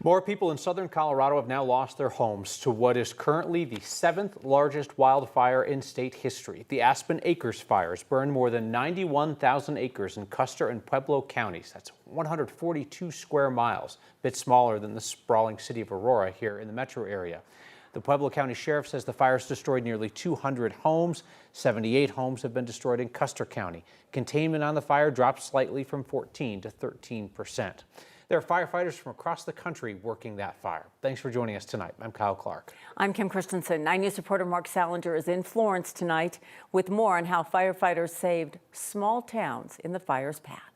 More people in southern Colorado have now lost their homes to what is currently the 7th largest wildfire in state history. The Aspen Acres fires burned more than 91,000 acres in Custer and Pueblo counties. That's 142 square miles, a bit smaller than the sprawling city of Aurora here in the metro area. The Pueblo County Sheriff says the fires destroyed nearly 200 homes. 78 homes have been destroyed in Custer County. Containment on the fire dropped slightly from 14 to 13%. There are firefighters from across the country working that fire. Thanks for joining us tonight. I'm Kyle Clark. I'm Kim Christensen. 9 News reporter Mark Salinger is in Florence tonight with more on how firefighters saved small towns in the fire's path.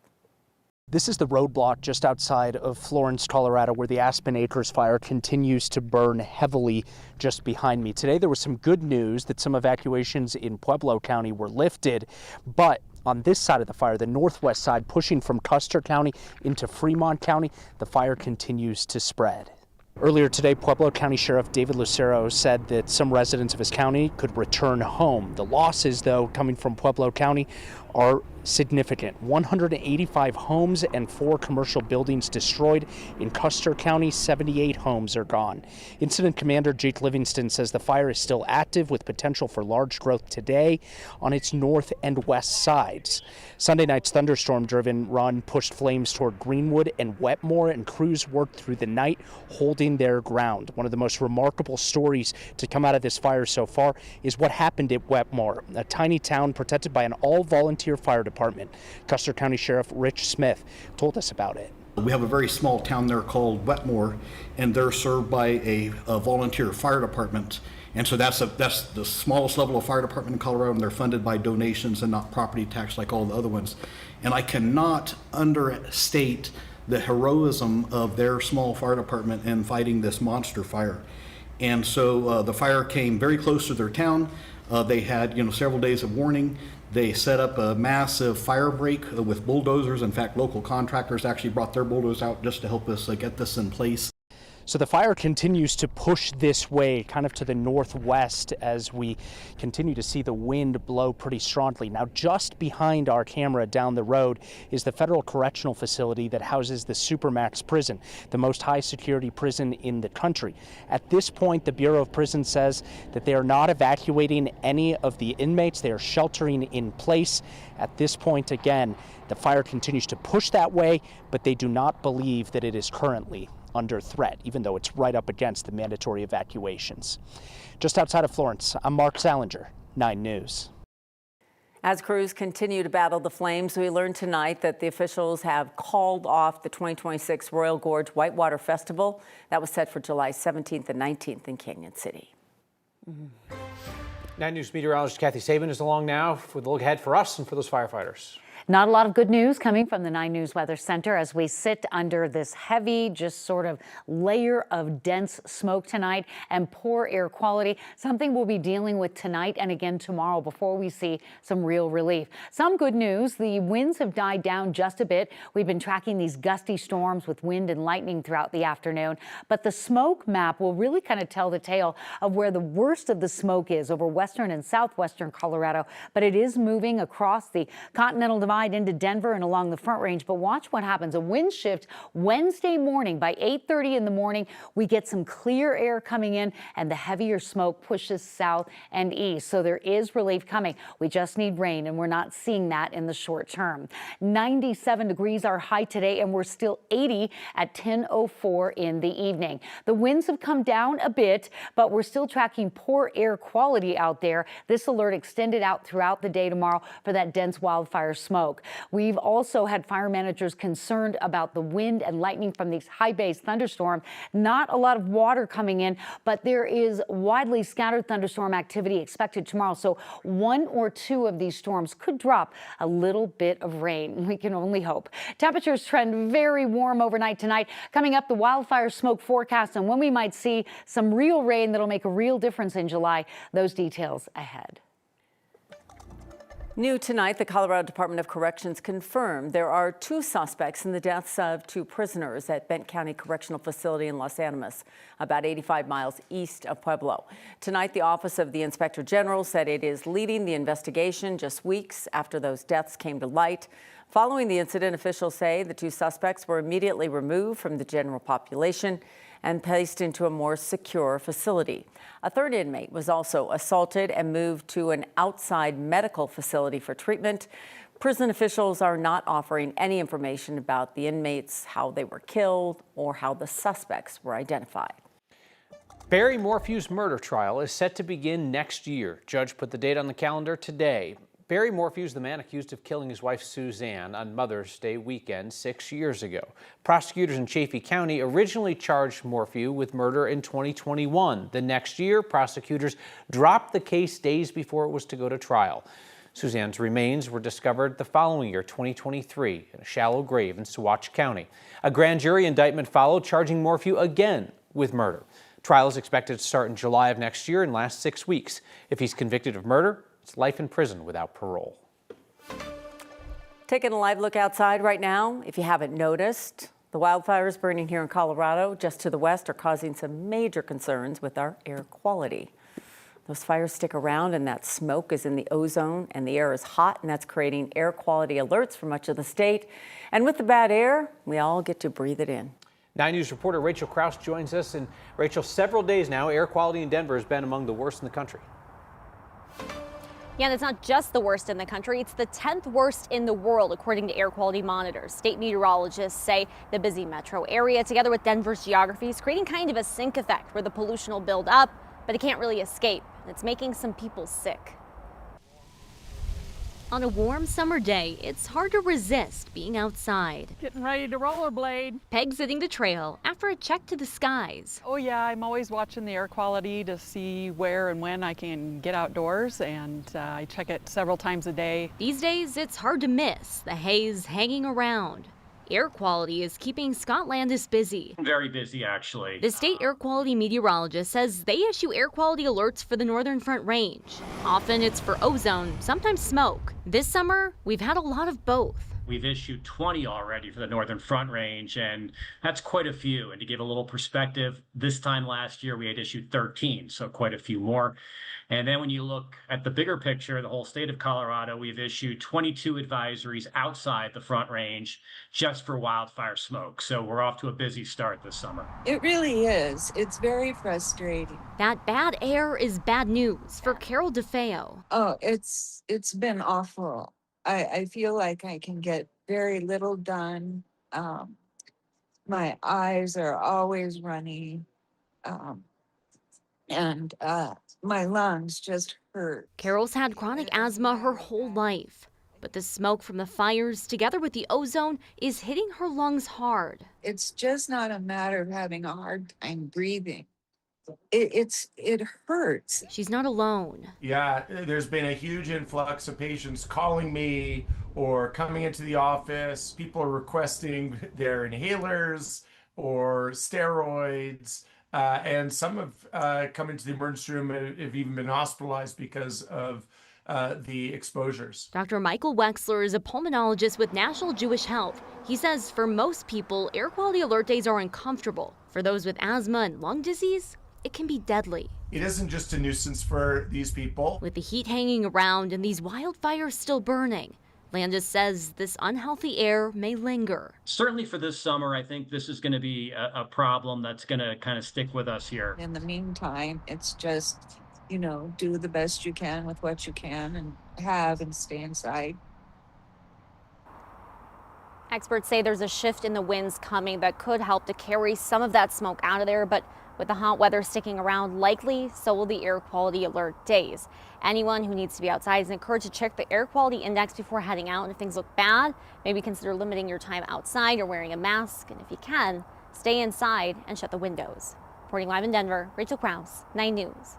This is the roadblock just outside of Florence, Colorado, where the Aspen Acres Fire continues to burn heavily just behind me. Today, there was some good news that some evacuations in Pueblo County were lifted, but on this side of the fire, the northwest side, pushing from Custer County into Fremont County, the fire continues to spread. Earlier today, Pueblo County Sheriff David Lucero said that some residents of his county could return home. The losses, though, coming from Pueblo County are significant. 185 homes and 4 commercial buildings destroyed. In Custer County, 78 homes are gone. Incident Commander Jake Livingston says the fire is still active with potential for large growth today on its north and west sides. Sunday night's thunderstorm-driven run pushed flames toward Greenwood and Wetmore, and crews worked through the night holding their ground. One of the most remarkable stories to come out of this fire so far is what happened at Wetmore, a tiny town protected by an all-volunteer fire department. Custer County Sheriff Rich Smith told us about it. We have a very small town there called Wetmore, and they're served by a volunteer fire department. And so that's the smallest level of fire department in Colorado, and they're funded by donations and not property tax like all the other ones. And I cannot understate the heroism of their small fire department in fighting this monster fire. And so the fire came very close to their town. They had several days of warning. They set up a massive fire break with bulldozers. In fact, local contractors actually brought their bulldozers out just to help us get this in place. So the fire continues to push this way, kind of to the northwest, as we continue to see the wind blow pretty strongly. Now, just behind our camera down the road is the federal correctional facility that houses the Supermax prison, the most high security prison in the country. At this point, the Bureau of Prisons says that they are not evacuating any of the inmates. They are sheltering in place. At this point, again, the fire continues to push that way, but they do not believe that it is currently under threat, even though it's right up against the mandatory evacuations. Just outside of Florence, I'm Mark Salinger, 9 News. As crews continue to battle the flames, we learned tonight that the officials have called off the 2026 Royal Gorge Whitewater Festival. That was set for July 17th and 19th in Canyon City. 9 News meteorologist Kathy Sabin is along now with a look ahead for us and for those firefighters. Not a lot of good news coming from the 9 News Weather Center as we sit under this heavy, just sort of layer of dense smoke tonight and poor air quality, something we'll be dealing with tonight and again tomorrow before we see some real relief. Some good news, the winds have died down just a bit. We've been tracking these gusty storms with wind and lightning throughout the afternoon, but the smoke map will really kind of tell the tale of where the worst of the smoke is over western and southwestern Colorado, but it is moving across the Continental Divide into Denver and along the Front Range. But watch what happens. A wind shift Wednesday morning by 8:30 in the morning. We get some clear air coming in and the heavier smoke pushes south and east. So there is relief coming. We just need rain, and we're not seeing that in the short term. 97 degrees our high today, and we're still 80 at 10:04 in the evening. The winds have come down a bit, but we're still tracking poor air quality out there. This alert extended out throughout the day tomorrow for that dense wildfire smoke. We've also had fire managers concerned about the wind and lightning from these high-based thunderstorms. Not a lot of water coming in, but there is widely scattered thunderstorm activity expected tomorrow. So 1 or 2 of these storms could drop a little bit of rain. We can only hope. Temperatures trend very warm overnight tonight. Coming up, the wildfire smoke forecast and when we might see some real rain that'll make a real difference in July. Those details ahead. New tonight, the Colorado Department of Corrections confirmed there are 2 suspects in the deaths of 2 prisoners at Bent County Correctional Facility in Los Animas, about 85 miles east of Pueblo. Tonight, the Office of the Inspector General said it is leading the investigation just weeks after those deaths came to light. Following the incident, officials say the 2 suspects were immediately removed from the general population and placed into a more secure facility. A 3rd inmate was also assaulted and moved to an outside medical facility for treatment. Prison officials are not offering any information about the inmates, how they were killed, or how the suspects were identified. Barry Morphew's murder trial is set to begin next year. Judge put the date on the calendar today. Barry Morphew is the man accused of killing his wife Suzanne on Mother's Day weekend 6 years ago. Prosecutors in Chaffee County originally charged Morphew with murder in 2021. The next year, prosecutors dropped the case days before it was to go to trial. Suzanne's remains were discovered the following year, 2023, in a shallow grave in Saguache County. A grand jury indictment followed, charging Morphew again with murder. Trial is expected to start in July of next year and last 6 weeks. If he's convicted of murder, it's life in prison without parole. Taking a live look outside right now, if you haven't noticed, the wildfires burning here in Colorado just to the west are causing some major concerns with our air quality. Those fires stick around and that smoke is in the ozone and the air is hot, and that's creating air quality alerts for much of the state. And with the bad air, we all get to breathe it in. 9 News reporter Rachel Krause joins us. And Rachel, several days now, air quality in Denver has been among the worst in the country. Yeah, and it's not just the worst in the country, it's the 10th worst in the world, according to air quality monitors. State meteorologists say the busy metro area, together with Denver's geography, is creating kind of a sink effect where the pollution will build up, but it can't really escape. It's making some people sick. On a warm summer day, it's hard to resist being outside. Getting ready to rollerblade. Peg's hitting the trail after a check to the skies. Oh yeah, I'm always watching the air quality to see where and when I can get outdoors, and I check it several times a day. These days, it's hard to miss the haze hanging around. Air quality is keeping Scott Landis busy. Very busy, actually. The state air quality meteorologist says they issue air quality alerts for the Northern Front Range. Often it's for ozone, sometimes smoke. This summer, we've had a lot of both. We've issued 20 already for the Northern Front Range, and that's quite a few. And to give a little perspective, this time last year we had issued 13, so quite a few more. And then when you look at the bigger picture, the whole state of Colorado, we've issued 22 advisories outside the Front Range just for wildfire smoke. So we're off to a busy start this summer. It really is. It's very frustrating. That bad air is bad news for Carol DeFeo. Oh, it's been awful. I feel like I can get very little done. My eyes are always runny. And my lungs just hurt. Carol's had chronic asthma her whole life, but the smoke from the fires, together with the ozone, is hitting her lungs hard. It's just not a matter of having a hard time breathing. It hurts. She's not alone. Yeah, there's been a huge influx of patients calling me or coming into the office. People are requesting their inhalers or steroids. And some have come into the emergency room and have even been hospitalized because of the exposures. Dr. Michael Wexler is a pulmonologist with National Jewish Health. He says for most people, air quality alert days are uncomfortable. For those with asthma and lung disease, it can be deadly. It isn't just a nuisance for these people. With the heat hanging around and these wildfires still burning, Landis says this unhealthy air may linger. Certainly for this summer, I think this is going to be a problem that's going to kind of stick with us here. In the meantime, it's just, do the best you can with what you can and have and stay inside. Experts say there's a shift in the winds coming that could help to carry some of that smoke out of there, but with the hot weather sticking around, likely so will the air quality alert days. Anyone who needs to be outside is encouraged to check the air quality index before heading out. And if things look bad, maybe consider limiting your time outside or wearing a mask. And if you can, stay inside and shut the windows. Reporting live in Denver, Rachel Krause, 9 News.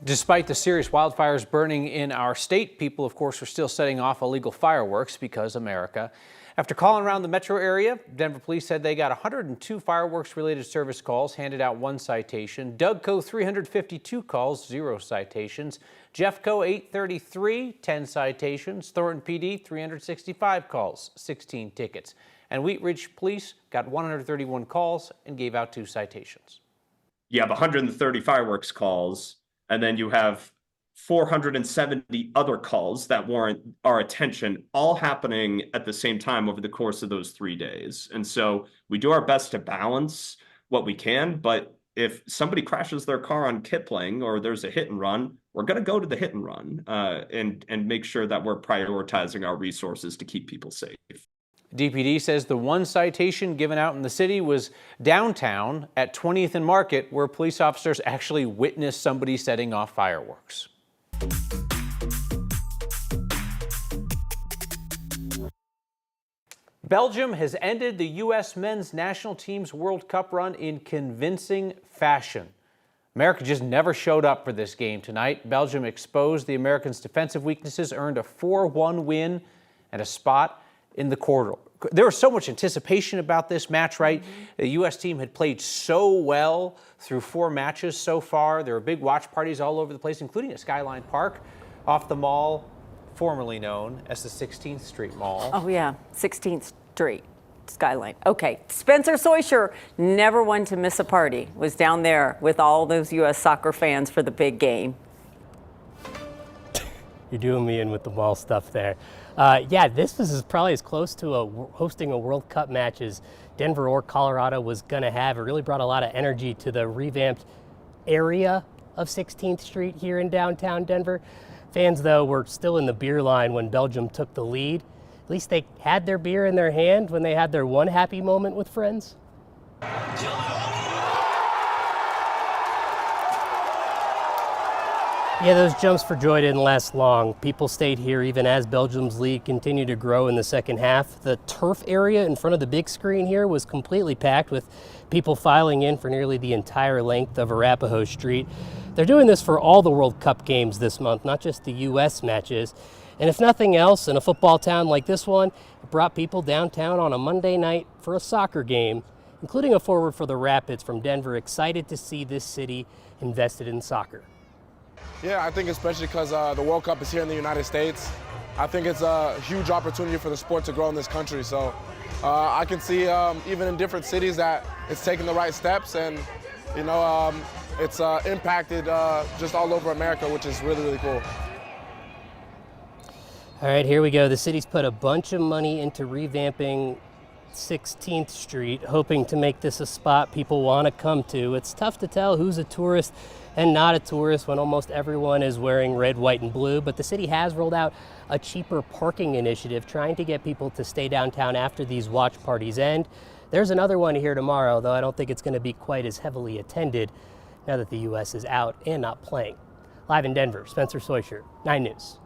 Despite the serious wildfires burning in our state, people, of course, are still setting off illegal fireworks because America. After calling around the metro area, Denver police said they got 102 fireworks-related service calls, handed out 1 citation. Doug Co. 352 calls, 0 citations. Jeff Co. 833, 10 citations. Thornton PD 365 calls, 16 tickets. And Wheat Ridge Police got 131 calls and gave out 2 citations. You have 130 fireworks calls, and then you have 470 other calls that warrant our attention, all happening at the same time over the course of those 3 days. And so we do our best to balance what we can, but if somebody crashes their car on Kipling or there's a hit and run, we're going to go to the hit and run and make sure that we're prioritizing our resources to keep people safe. DPD says the 1 citation given out in the city was downtown at 20th and Market, where police officers actually witnessed somebody setting off fireworks. Belgium has ended the U.S. men's national team's World Cup run in convincing fashion. America just never showed up for this game tonight. Belgium exposed the Americans' defensive weaknesses, earned a 4-1 win and a spot in the quarter. There was so much anticipation about this match, right? The U.S. team had played so well through 4 matches so far. There were big watch parties all over the place, including at Skyline Park off the mall, formerly known as the 16th Street Mall. Oh, yeah, 16th Street. Skyline. Okay, Spencer Soisher, never one to miss a party, was down there with all those U.S. soccer fans for the big game. You're doing me in with the mall stuff there. Yeah, this was probably as close to hosting a World Cup match as Denver or Colorado was going to have. It really brought a lot of energy to the revamped area of 16th Street here in downtown Denver. Fans, though, were still in the beer line when Belgium took the lead. At least they had their beer in their hand when they had their one happy moment with friends. Yeah, those jumps for joy didn't last long. People stayed here even as Belgium's lead continued to grow in the second half. The turf area in front of the big screen here was completely packed with people filing in for nearly the entire length of Arapahoe Street. They're doing this for all the World Cup games this month, not just the U.S. matches. And if nothing else, in a football town like this one, it brought people downtown on a Monday night for a soccer game, including a forward for the Rapids from Denver, excited to see this city invested in soccer. Yeah, I think especially because the World Cup is here in the United States. I think it's a huge opportunity for the sport to grow in this country. So I can see even in different cities that it's taking the right steps, and you know it's impacted just all over America, which is really, really cool. All right, here we go. The city's put a bunch of money into revamping 16th Street, hoping to make this a spot people want to come to. It's tough to tell who's a tourist and not a tourist when almost everyone is wearing red, white, and blue, but the city has rolled out a cheaper parking initiative trying to get people to stay downtown after these watch parties end. There's another one here tomorrow, though I don't think it's going to be quite as heavily attended now that the U.S. is out and not playing. Live in Denver, Spencer Soisher, 9 News.